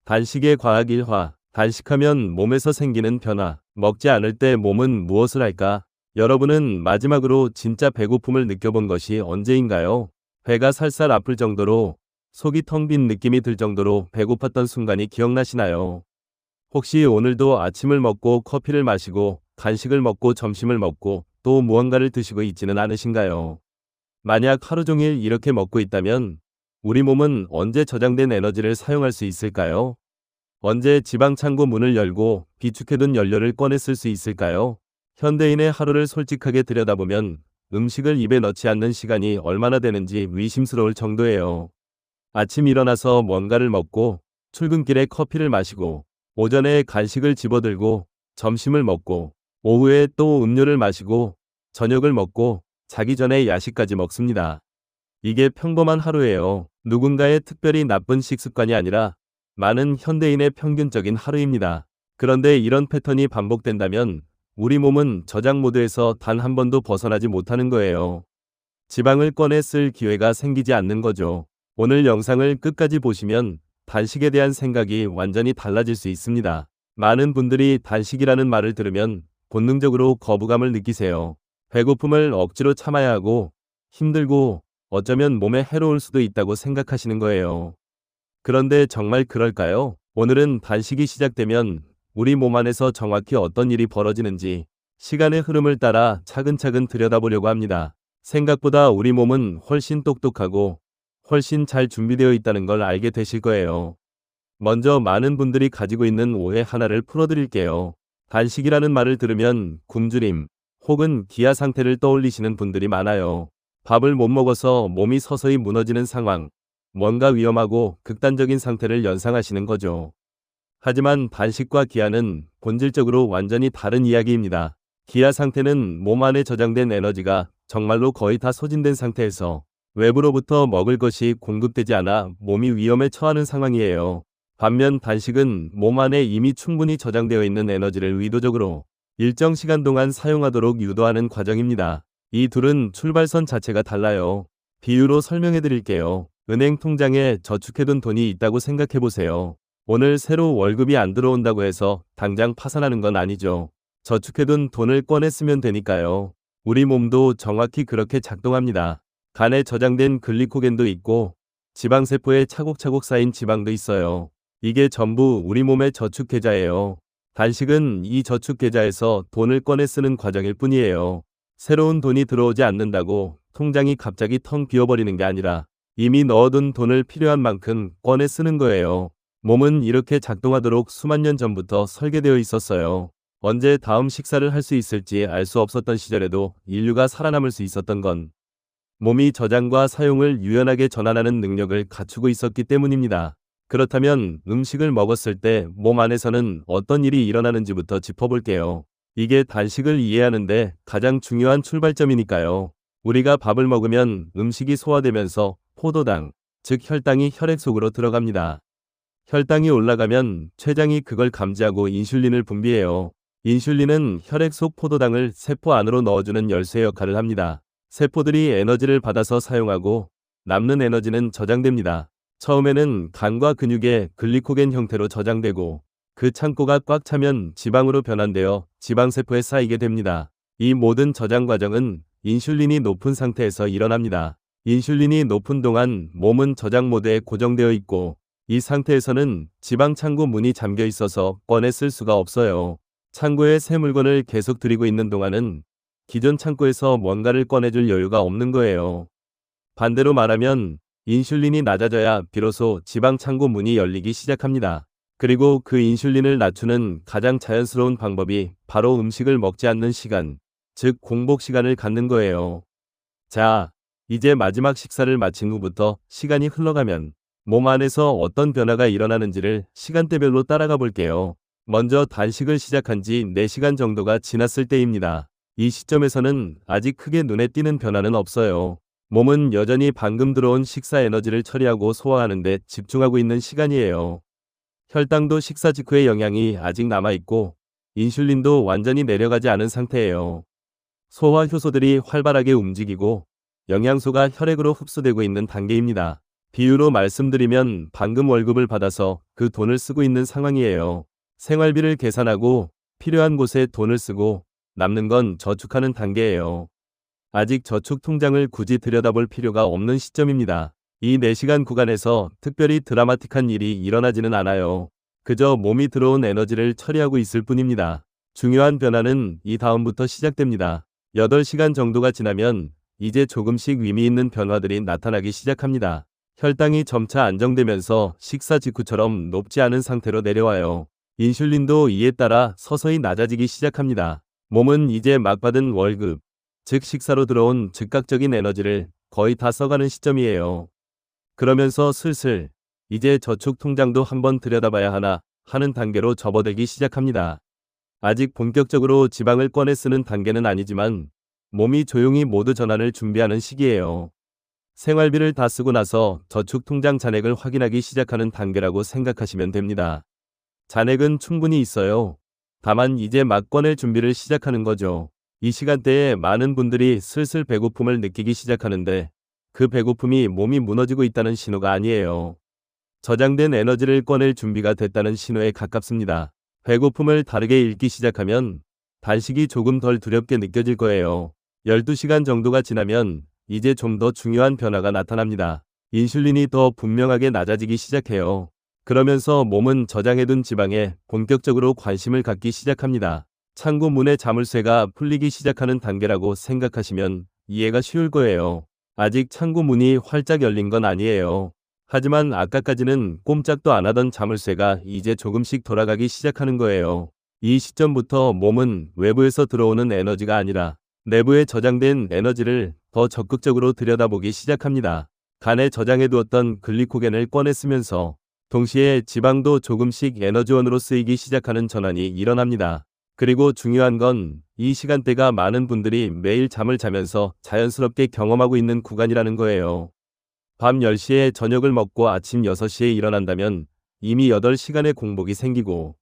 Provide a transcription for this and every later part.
단식의 과학 일화. 단식하면 몸에서 생기는 변화. 먹지 않을 때 몸은 무엇을 할까? 여러분은 마지막으로 진짜 배고픔을 느껴본 것이 언제인가요? 배가 살살 아플 정도로, 속이 텅 빈 느낌이 들 정도로 배고팠던 순간이 기억나시나요? 혹시 오늘도 아침을 먹고 커피를 마시고 간식을 먹고 점심을 먹고 또 무언가를 드시고 있지는 않으신가요? 만약 하루 종일 이렇게 먹고 있다면 우리 몸은 언제 저장된 에너지를 사용할 수 있을까요? 언제 지방 창고 문을 열고 비축해둔 연료를 꺼내 쓸 수 있을까요? 현대인의 하루를 솔직하게 들여다보면 음식을 입에 넣지 않는 시간이 얼마나 되는지 의심스러울 정도예요. 아침 일어나서 뭔가를 먹고, 출근길에 커피를 마시고, 오전에 간식을 집어들고, 점심을 먹고, 오후에 또 음료를 마시고, 저녁을 먹고, 자기 전에 야식까지 먹습니다. 이게 평범한 하루예요. 누군가의 특별히 나쁜 식습관이 아니라 많은 현대인의 평균적인 하루입니다. 그런데 이런 패턴이 반복된다면 우리 몸은 저장 모드에서 단 한 번도 벗어나지 못하는 거예요. 지방을 꺼내 쓸 기회가 생기지 않는 거죠. 오늘 영상을 끝까지 보시면 단식에 대한 생각이 완전히 달라질 수 있습니다. 많은 분들이 단식이라는 말을 들으면 본능적으로 거부감을 느끼세요. 배고픔을 억지로 참아야 하고 힘들고 어쩌면 몸에 해로울 수도 있다고 생각하시는 거예요. 그런데 정말 그럴까요? 오늘은 단식이 시작되면 우리 몸 안에서 정확히 어떤 일이 벌어지는지 시간의 흐름을 따라 차근차근 들여다보려고 합니다. 생각보다 우리 몸은 훨씬 똑똑하고 훨씬 잘 준비되어 있다는 걸 알게 되실 거예요. 먼저 많은 분들이 가지고 있는 오해 하나를 풀어드릴게요. 단식이라는 말을 들으면 굶주림 혹은 기아 상태를 떠올리시는 분들이 많아요. 밥을 못 먹어서 몸이 서서히 무너지는 상황, 뭔가 위험하고 극단적인 상태를 연상하시는 거죠. 하지만 단식과 기아는 본질적으로 완전히 다른 이야기입니다. 기아 상태는 몸 안에 저장된 에너지가 정말로 거의 다 소진된 상태에서 외부로부터 먹을 것이 공급되지 않아 몸이 위험에 처하는 상황이에요. 반면 단식은 몸 안에 이미 충분히 저장되어 있는 에너지를 의도적으로 일정 시간 동안 사용하도록 유도하는 과정입니다. 이 둘은 출발선 자체가 달라요. 비유로 설명해 드릴게요. 은행 통장에 저축해둔 돈이 있다고 생각해 보세요. 오늘 새로 월급이 안 들어온다고 해서 당장 파산하는 건 아니죠. 저축해둔 돈을 꺼내 쓰면 되니까요. 우리 몸도 정확히 그렇게 작동합니다. 간에 저장된 글리코겐도 있고 지방세포에 차곡차곡 쌓인 지방도 있어요. 이게 전부 우리 몸의 저축 계좌예요. 단식은 이 저축 계좌에서 돈을 꺼내 쓰는 과정일 뿐이에요. 새로운 돈이 들어오지 않는다고 통장이 갑자기 텅 비어버리는 게 아니라 이미 넣어둔 돈을 필요한 만큼 꺼내 쓰는 거예요. 몸은 이렇게 작동하도록 수만 년 전부터 설계되어 있었어요. 언제 다음 식사를 할 수 있을지 알 수 없었던 시절에도 인류가 살아남을 수 있었던 건 몸이 저장과 사용을 유연하게 전환하는 능력을 갖추고 있었기 때문입니다. 그렇다면 음식을 먹었을 때 몸 안에서는 어떤 일이 일어나는지부터 짚어볼게요. 이게 단식을 이해하는데 가장 중요한 출발점이니까요. 우리가 밥을 먹으면 음식이 소화되면서 포도당, 즉 혈당이 혈액 속으로 들어갑니다. 혈당이 올라가면 췌장이 그걸 감지하고 인슐린을 분비해요. 인슐린은 혈액 속 포도당을 세포 안으로 넣어주는 열쇠 역할을 합니다. 세포들이 에너지를 받아서 사용하고 남는 에너지는 저장됩니다. 처음에는 간과 근육에 글리코겐 형태로 저장되고 그 창고가 꽉 차면 지방으로 변환되어 지방세포에 쌓이게 됩니다. 이 모든 저장 과정은 인슐린이 높은 상태에서 일어납니다. 인슐린이 높은 동안 몸은 저장 모드에 고정되어 있고 이 상태에서는 지방 창고 문이 잠겨 있어서 꺼내 쓸 수가 없어요. 창고에 새 물건을 계속 들이고 있는 동안은 기존 창고에서 뭔가를 꺼내줄 여유가 없는 거예요. 반대로 말하면 인슐린이 낮아져야 비로소 지방 창고 문이 열리기 시작합니다. 그리고 그 인슐린을 낮추는 가장 자연스러운 방법이 바로 음식을 먹지 않는 시간, 즉 공복 시간을 갖는 거예요. 자, 이제 마지막 식사를 마친 후부터 시간이 흘러가면 몸 안에서 어떤 변화가 일어나는지를 시간대별로 따라가 볼게요. 먼저 단식을 시작한 지 4시간 정도가 지났을 때입니다. 이 시점에서는 아직 크게 눈에 띄는 변화는 없어요. 몸은 여전히 방금 들어온 식사 에너지를 처리하고 소화하는 데 집중하고 있는 시간이에요. 혈당도 식사 직후의 영향이 아직 남아있고 인슐린도 완전히 내려가지 않은 상태예요. 소화 효소들이 활발하게 움직이고 영양소가 혈액으로 흡수되고 있는 단계입니다. 비유로 말씀드리면 방금 월급을 받아서 그 돈을 쓰고 있는 상황이에요. 생활비를 계산하고 필요한 곳에 돈을 쓰고 남는 건 저축하는 단계예요. 아직 저축 통장을 굳이 들여다볼 필요가 없는 시점입니다. 이 4시간 구간에서 특별히 드라마틱한 일이 일어나지는 않아요. 그저 몸이 들어온 에너지를 처리하고 있을 뿐입니다. 중요한 변화는 이 다음부터 시작됩니다. 8시간 정도가 지나면 이제 조금씩 의미 있는 변화들이 나타나기 시작합니다. 혈당이 점차 안정되면서 식사 직후처럼 높지 않은 상태로 내려와요. 인슐린도 이에 따라 서서히 낮아지기 시작합니다. 몸은 이제 막 받은 월급, 즉 식사로 들어온 즉각적인 에너지를 거의 다 써가는 시점이에요. 그러면서 슬슬 이제 저축 통장도 한번 들여다봐야 하나 하는 단계로 접어들기 시작합니다. 아직 본격적으로 지방을 꺼내 쓰는 단계는 아니지만 몸이 조용히 모드 전환을 준비하는 시기예요. 생활비를 다 쓰고 나서 저축 통장 잔액을 확인하기 시작하는 단계라고 생각하시면 됩니다. 잔액은 충분히 있어요. 다만 이제 막 꺼낼 준비를 시작하는 거죠. 이 시간대에 많은 분들이 슬슬 배고픔을 느끼기 시작하는데 그 배고픔이 몸이 무너지고 있다는 신호가 아니에요. 저장된 에너지를 꺼낼 준비가 됐다는 신호에 가깝습니다. 배고픔을 다르게 읽기 시작하면 단식이 조금 덜 두렵게 느껴질 거예요. 12시간 정도가 지나면 이제 좀 더 중요한 변화가 나타납니다. 인슐린이 더 분명하게 낮아지기 시작해요. 그러면서 몸은 저장해둔 지방에 본격적으로 관심을 갖기 시작합니다. 창고 문의 자물쇠가 풀리기 시작하는 단계라고 생각하시면 이해가 쉬울 거예요. 아직 창고 문이 활짝 열린 건 아니에요. 하지만 아까까지는 꼼짝도 안 하던 자물쇠가 이제 조금씩 돌아가기 시작하는 거예요. 이 시점부터 몸은 외부에서 들어오는 에너지가 아니라 내부에 저장된 에너지를 더 적극적으로 들여다보기 시작합니다. 간에 저장해두었던 글리코겐을 꺼내 쓰면서 동시에 지방도 조금씩 에너지원으로 쓰이기 시작하는 전환이 일어납니다. 그리고 중요한 건 이 시간대가 많은 분들이 매일 잠을 자면서 자연스럽게 경험하고 있는 구간이라는 거예요. 밤 10시에 저녁을 먹고 아침 6시에 일어난다면 이미 8시간의 공복이 생기고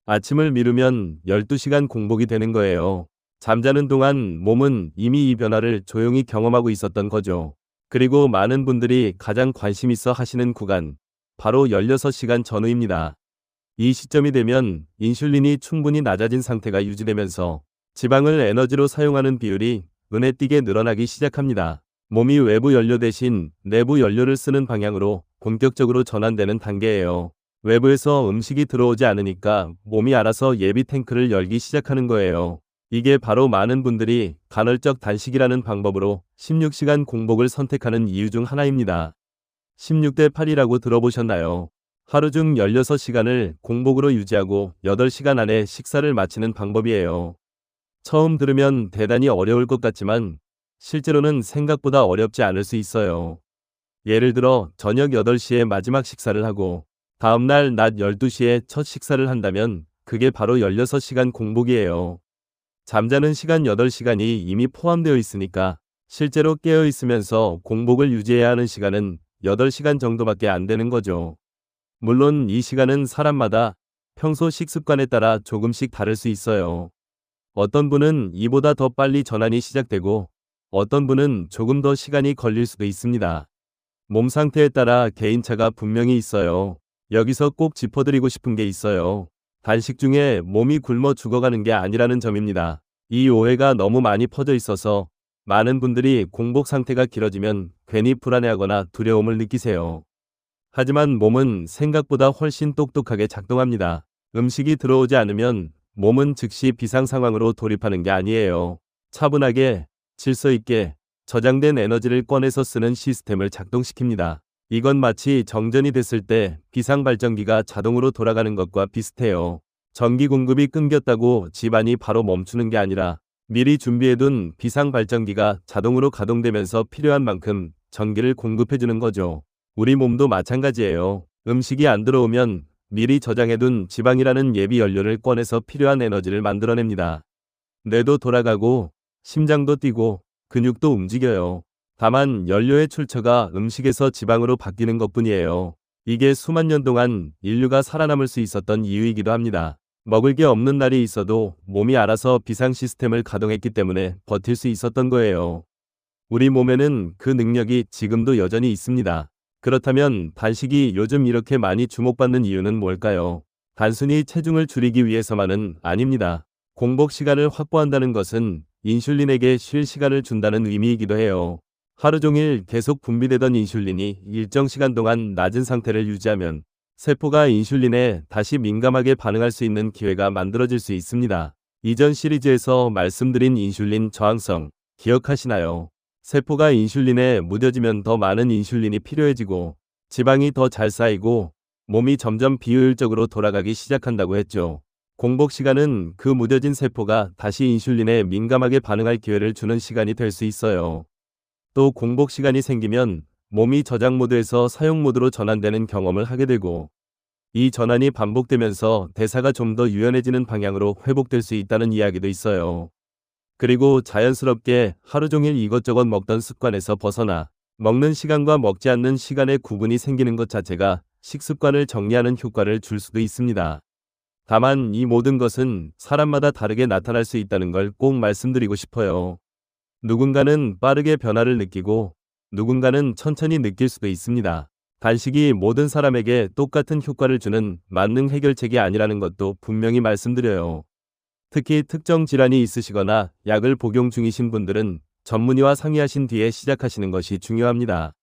아침을 미루면 12시간 공복이 되는 거예요. 잠자는 동안 몸은 이미 이 변화를 조용히 경험하고 있었던 거죠. 그리고 많은 분들이 가장 관심 있어 하시는 구간, 바로 16시간 전후입니다. 이 시점이 되면 인슐린이 충분히 낮아진 상태가 유지되면서 지방을 에너지로 사용하는 비율이 눈에 띄게 늘어나기 시작합니다. 몸이 외부 연료 대신 내부 연료를 쓰는 방향으로 본격적으로 전환되는 단계예요. 외부에서 음식이 들어오지 않으니까 몸이 알아서 예비 탱크를 열기 시작하는 거예요. 이게 바로 많은 분들이 간헐적 단식이라는 방법으로 16시간 공복을 선택하는 이유 중 하나입니다. 16대 8이라고 들어보셨나요? 하루 중 16시간을 공복으로 유지하고 8시간 안에 식사를 마치는 방법이에요. 처음 들으면 대단히 어려울 것 같지만 실제로는 생각보다 어렵지 않을 수 있어요. 예를 들어 저녁 8시에 마지막 식사를 하고 다음날 낮 12시에 첫 식사를 한다면 그게 바로 16시간 공복이에요. 잠자는 시간 8시간이 이미 포함되어 있으니까 실제로 깨어 있으면서 공복을 유지해야 하는 시간은 8시간 정도밖에 안 되는 거죠. 물론 이 시간은 사람마다 평소 식습관에 따라 조금씩 다를 수 있어요. 어떤 분은 이보다 더 빨리 전환이 시작되고 어떤 분은 조금 더 시간이 걸릴 수도 있습니다. 몸 상태에 따라 개인차가 분명히 있어요. 여기서 꼭 짚어드리고 싶은 게 있어요. 단식 중에 몸이 굶어 죽어가는 게 아니라는 점입니다. 이 오해가 너무 많이 퍼져 있어서 많은 분들이 공복 상태가 길어지면 괜히 불안해하거나 두려움을 느끼세요. 하지만 몸은 생각보다 훨씬 똑똑하게 작동합니다. 음식이 들어오지 않으면 몸은 즉시 비상 상황으로 돌입하는 게 아니에요. 차분하게, 질서 있게 저장된 에너지를 꺼내서 쓰는 시스템을 작동시킵니다. 이건 마치 정전이 됐을 때 비상발전기가 자동으로 돌아가는 것과 비슷해요. 전기 공급이 끊겼다고 집안이 바로 멈추는 게 아니라 미리 준비해둔 비상발전기가 자동으로 가동되면서 필요한 만큼 전기를 공급해주는 거죠. 우리 몸도 마찬가지예요. 음식이 안 들어오면 미리 저장해둔 지방이라는 예비 연료를 꺼내서 필요한 에너지를 만들어냅니다. 뇌도 돌아가고 심장도 뛰고 근육도 움직여요. 다만 연료의 출처가 음식에서 지방으로 바뀌는 것뿐이에요. 이게 수만 년 동안 인류가 살아남을 수 있었던 이유이기도 합니다. 먹을 게 없는 날이 있어도 몸이 알아서 비상 시스템을 가동했기 때문에 버틸 수 있었던 거예요. 우리 몸에는 그 능력이 지금도 여전히 있습니다. 그렇다면 단식이 요즘 이렇게 많이 주목받는 이유는 뭘까요? 단순히 체중을 줄이기 위해서만은 아닙니다. 공복 시간을 확보한다는 것은 인슐린에게 쉴 시간을 준다는 의미이기도 해요. 하루 종일 계속 분비되던 인슐린이 일정 시간 동안 낮은 상태를 유지하면 세포가 인슐린에 다시 민감하게 반응할 수 있는 기회가 만들어질 수 있습니다. 이전 시리즈에서 말씀드린 인슐린 저항성 기억하시나요? 세포가 인슐린에 무뎌지면 더 많은 인슐린이 필요해지고 지방이 더 잘 쌓이고 몸이 점점 비효율적으로 돌아가기 시작한다고 했죠. 공복 시간은 그 무뎌진 세포가 다시 인슐린에 민감하게 반응할 기회를 주는 시간이 될 수 있어요. 또 공복 시간이 생기면 몸이 저장 모드에서 사용 모드로 전환되는 경험을 하게 되고 이 전환이 반복되면서 대사가 좀 더 유연해지는 방향으로 회복될 수 있다는 이야기도 있어요. 그리고 자연스럽게 하루 종일 이것저것 먹던 습관에서 벗어나 먹는 시간과 먹지 않는 시간의 구분이 생기는 것 자체가 식습관을 정리하는 효과를 줄 수도 있습니다. 다만 이 모든 것은 사람마다 다르게 나타날 수 있다는 걸 꼭 말씀드리고 싶어요. 누군가는 빠르게 변화를 느끼고 누군가는 천천히 느낄 수도 있습니다. 단식이 모든 사람에게 똑같은 효과를 주는 만능 해결책이 아니라는 것도 분명히 말씀드려요. 특히 특정 질환이 있으시거나 약을 복용 중이신 분들은 전문의와 상의하신 뒤에 시작하시는 것이 중요합니다.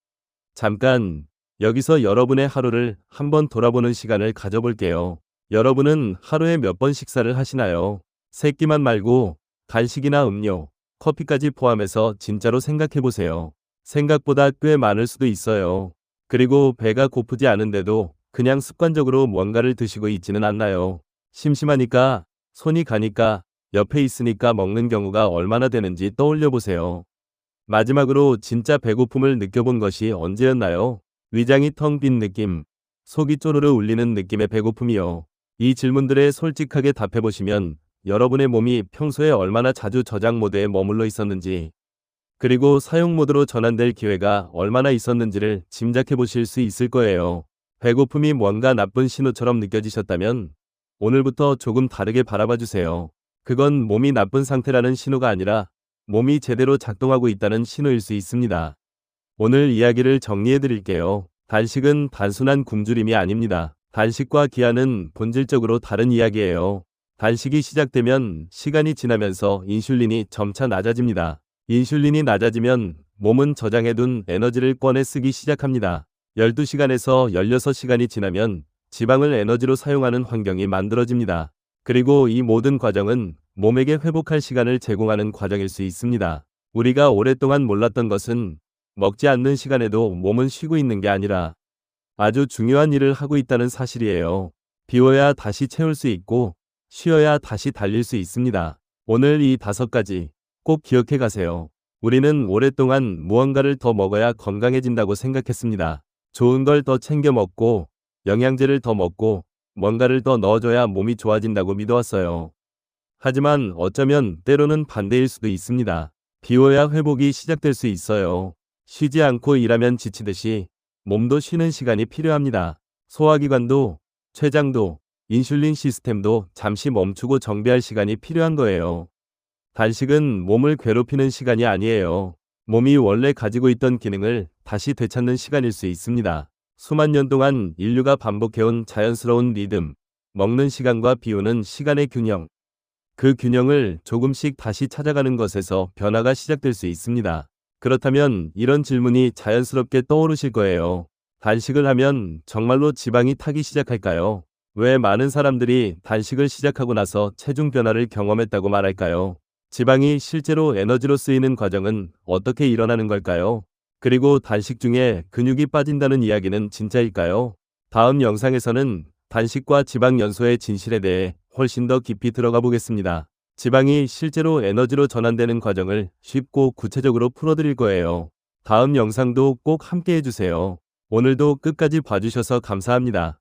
잠깐 여기서 여러분의 하루를 한번 돌아보는 시간을 가져볼게요. 여러분은 하루에 몇 번 식사를 하시나요? 세 끼만 말고 간식이나 음료, 커피까지 포함해서 진짜로 생각해보세요. 생각보다 꽤 많을 수도 있어요. 그리고 배가 고프지 않은데도 그냥 습관적으로 뭔가를 드시고 있지는 않나요? 심심하니까, 손이 가니까, 옆에 있으니까 먹는 경우가 얼마나 되는지 떠올려 보세요. 마지막으로 진짜 배고픔을 느껴본 것이 언제였나요? 위장이 텅 빈 느낌, 속이 쪼르르 울리는 느낌의 배고픔이요. 이 질문들에 솔직하게 답해보시면 여러분의 몸이 평소에 얼마나 자주 저장 모드에 머물러 있었는지, 그리고 사용 모드로 전환될 기회가 얼마나 있었는지를 짐작해 보실 수 있을 거예요. 배고픔이 뭔가 나쁜 신호처럼 느껴지셨다면 오늘부터 조금 다르게 바라봐 주세요. 그건 몸이 나쁜 상태라는 신호가 아니라 몸이 제대로 작동하고 있다는 신호일 수 있습니다. 오늘 이야기를 정리해 드릴게요. 단식은 단순한 굶주림이 아닙니다. 단식과 기한은 본질적으로 다른 이야기예요. 단식이 시작되면 시간이 지나면서 인슐린이 점차 낮아집니다. 인슐린이 낮아지면 몸은 저장해둔 에너지를 꺼내 쓰기 시작합니다. 12시간에서 16시간이 지나면 지방을 에너지로 사용하는 환경이 만들어집니다. 그리고 이 모든 과정은 몸에게 회복할 시간을 제공하는 과정일 수 있습니다. 우리가 오랫동안 몰랐던 것은 먹지 않는 시간에도 몸은 쉬고 있는 게 아니라 아주 중요한 일을 하고 있다는 사실이에요. 비워야 다시 채울 수 있고 쉬어야 다시 달릴 수 있습니다. 오늘 이 5가지 꼭 기억해 가세요. 우리는 오랫동안 무언가를 더 먹어야 건강해진다고 생각했습니다. 좋은 걸 더 챙겨 먹고 영양제를 더 먹고 뭔가를 더 넣어줘야 몸이 좋아진다고 믿어왔어요. 하지만 어쩌면 때로는 반대일 수도 있습니다. 비워야 회복이 시작될 수 있어요. 쉬지 않고 일하면 지치듯이 몸도 쉬는 시간이 필요합니다. 소화기관도, 췌장도, 인슐린 시스템도 잠시 멈추고 정비할 시간이 필요한 거예요. 단식은 몸을 괴롭히는 시간이 아니에요. 몸이 원래 가지고 있던 기능을 다시 되찾는 시간일 수 있습니다. 수만 년 동안 인류가 반복해온 자연스러운 리듬, 먹는 시간과 비우는 시간의 균형. 그 균형을 조금씩 다시 찾아가는 것에서 변화가 시작될 수 있습니다. 그렇다면 이런 질문이 자연스럽게 떠오르실 거예요. 단식을 하면 정말로 지방이 타기 시작할까요? 왜 많은 사람들이 단식을 시작하고 나서 체중 변화를 경험했다고 말할까요? 지방이 실제로 에너지로 쓰이는 과정은 어떻게 일어나는 걸까요? 그리고 단식 중에 근육이 빠진다는 이야기는 진짜일까요? 다음 영상에서는 단식과 지방 연소의 진실에 대해 훨씬 더 깊이 들어가 보겠습니다. 지방이 실제로 에너지로 전환되는 과정을 쉽고 구체적으로 풀어드릴 거예요. 다음 영상도 꼭 함께 해주세요. 오늘도 끝까지 봐주셔서 감사합니다.